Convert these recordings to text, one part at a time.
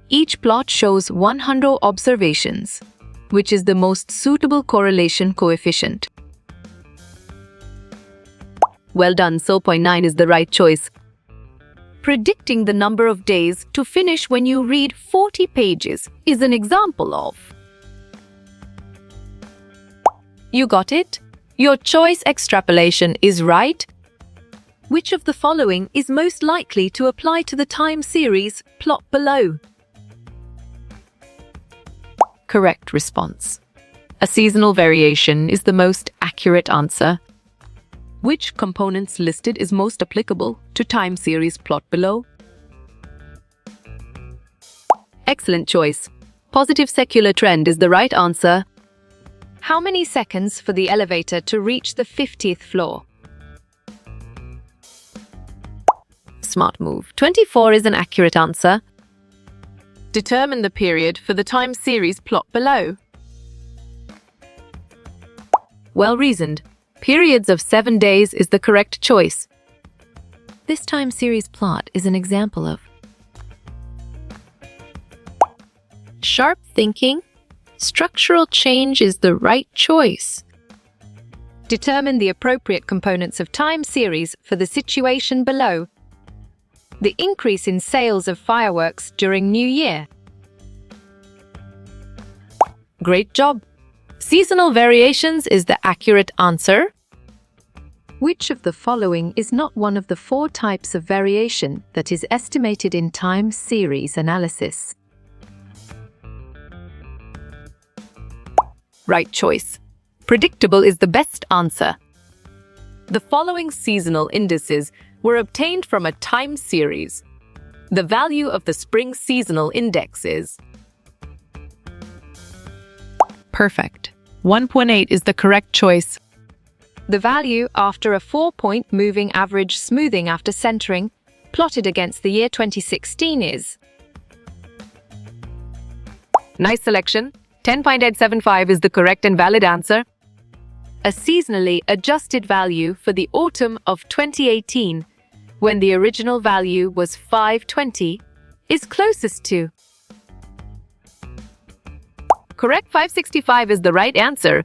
Each plot shows 100 observations, which is the most suitable correlation coefficient. Well done, so 0.9 is the right choice. Predicting the number of days to finish when you read 40 pages is an example of. You got it? Your choice extrapolation is right. Which of the following is most likely to apply to the time series plot below? Correct response. A seasonal variation is the most accurate answer. Which components listed is most applicable to time series plot below? Excellent choice. Positive secular trend is the right answer. How many seconds for the elevator to reach the 50th floor? Smart move. 24 is an accurate answer. Determine the period for the time series plot below. Well reasoned. Periods of 7 days is the correct choice. This time series plot is an example of. Sharp thinking. Structural change is the right choice. Determine the appropriate components of time series for the situation below. The increase in sales of fireworks during New Year. Great job! Seasonal variations is the accurate answer. Which of the following is not one of the 4 types of variation that is estimated in time series analysis? Right choice. Predictable is the best answer. The following seasonal indices were obtained from a time series. The value of the spring seasonal index is. Perfect. 1.8 is the correct choice. The value after a 4-point moving average smoothing after centering, plotted against the year 2016 is. Nice selection. 10.875 is the correct and valid answer. A seasonally adjusted value for the autumn of 2018, when the original value was 520, is closest to. Correct. 565 is the right answer.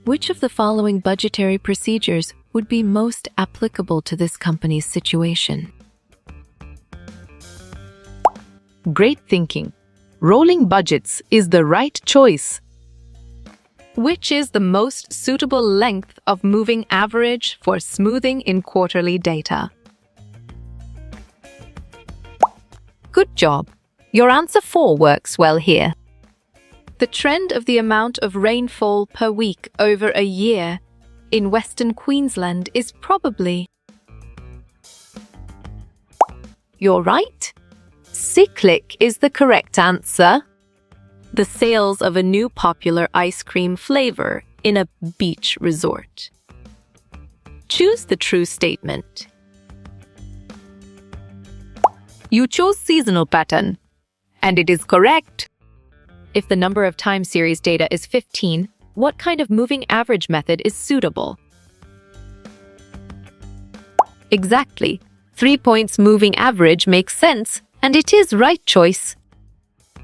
Which of the following budgetary procedures would be most applicable to this company's situation? Great thinking. Rolling budgets is the right choice. Which is the most suitable length of moving average for smoothing in quarterly data? Good job. Your answer 4 works well here. The trend of the amount of rainfall per week over a year in Western Queensland is probably. You're right. Cyclic is the correct answer. The sales of a new popular ice cream flavor in a beach resort. Choose the true statement. You chose seasonal pattern, and it is correct. If the number of time series data is 15, what kind of moving average method is suitable? Exactly. 3 points moving average makes sense, and it is right choice.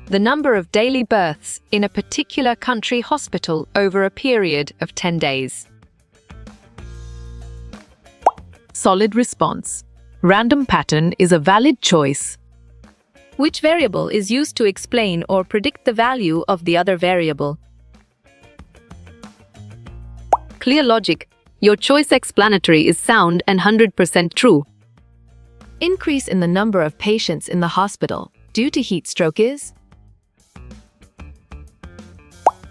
The number of daily births in a particular country hospital over a period of 10 days. Solid response. Random pattern is a valid choice. Which variable is used to explain or predict the value of the other variable? Clear logic. Your choice explanatory is sound and 100% true. Increase in the number of patients in the hospital due to heat stroke is?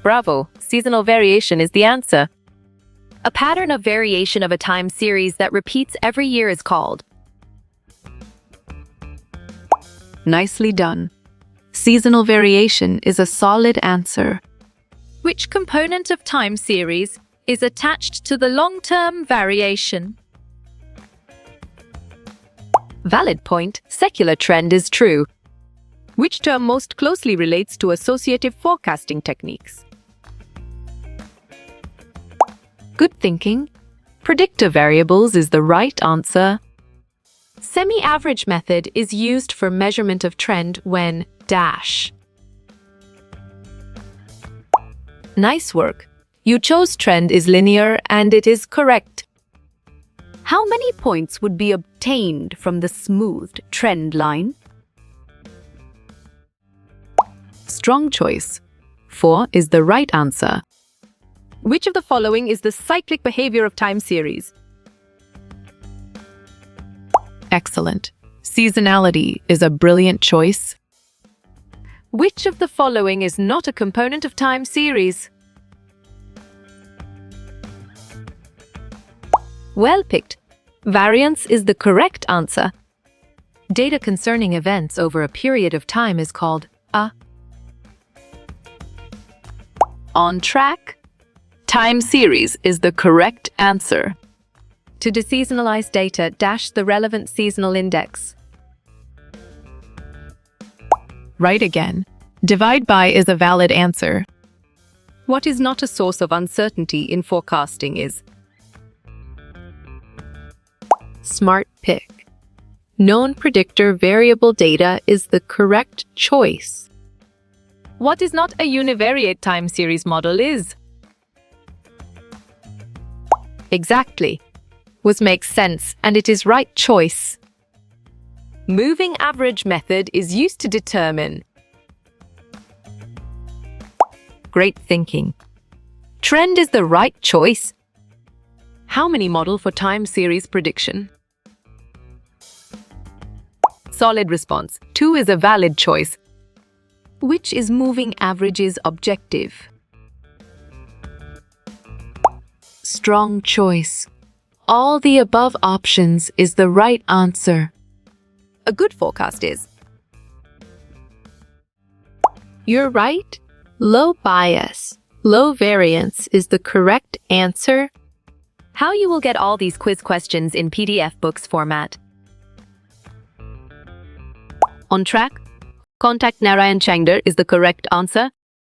Bravo! Seasonal variation is the answer. A pattern of variation of a time series that repeats every year is called. Nicely done. Seasonal variation is a solid answer. Which component of time series is attached to the long-term variation? Valid point. Secular trend is true. Which term most closely relates to associative forecasting techniques? Good thinking. Predictor variables is the right answer. Semi-average method is used for measurement of trend when dash. Nice work. You chose trend is linear and it is correct. How many points would be obtained from the smoothed trend line? Strong choice. 4 is the right answer. Which of the following is the cyclic behavior of time series? Excellent. Seasonality is a brilliant choice. Which of the following is not a component of time series? Well picked. Variance is the correct answer. Data concerning events over a period of time is called a on track. Time series is the correct answer. To deseasonalize data, dash the relevant seasonal index. Right again. Divide by is a valid answer. What is not a source of uncertainty in forecasting is smart pick. Known predictor variable data is the correct choice. What is not a univariate time series model is? Exactly. Was makes sense and it is right choice. Moving average method is used to determine. Great thinking. Trend is the right choice. How many model for time series prediction? Solid response. 2 is a valid choice. Which is moving averages objective? Strong choice. All the above options is the right answer. A good forecast is. You're right. Low bias, low variance is the correct answer. How you will get all these quiz questions in PDF books format. On track. Contact Narayan Changder is the correct answer.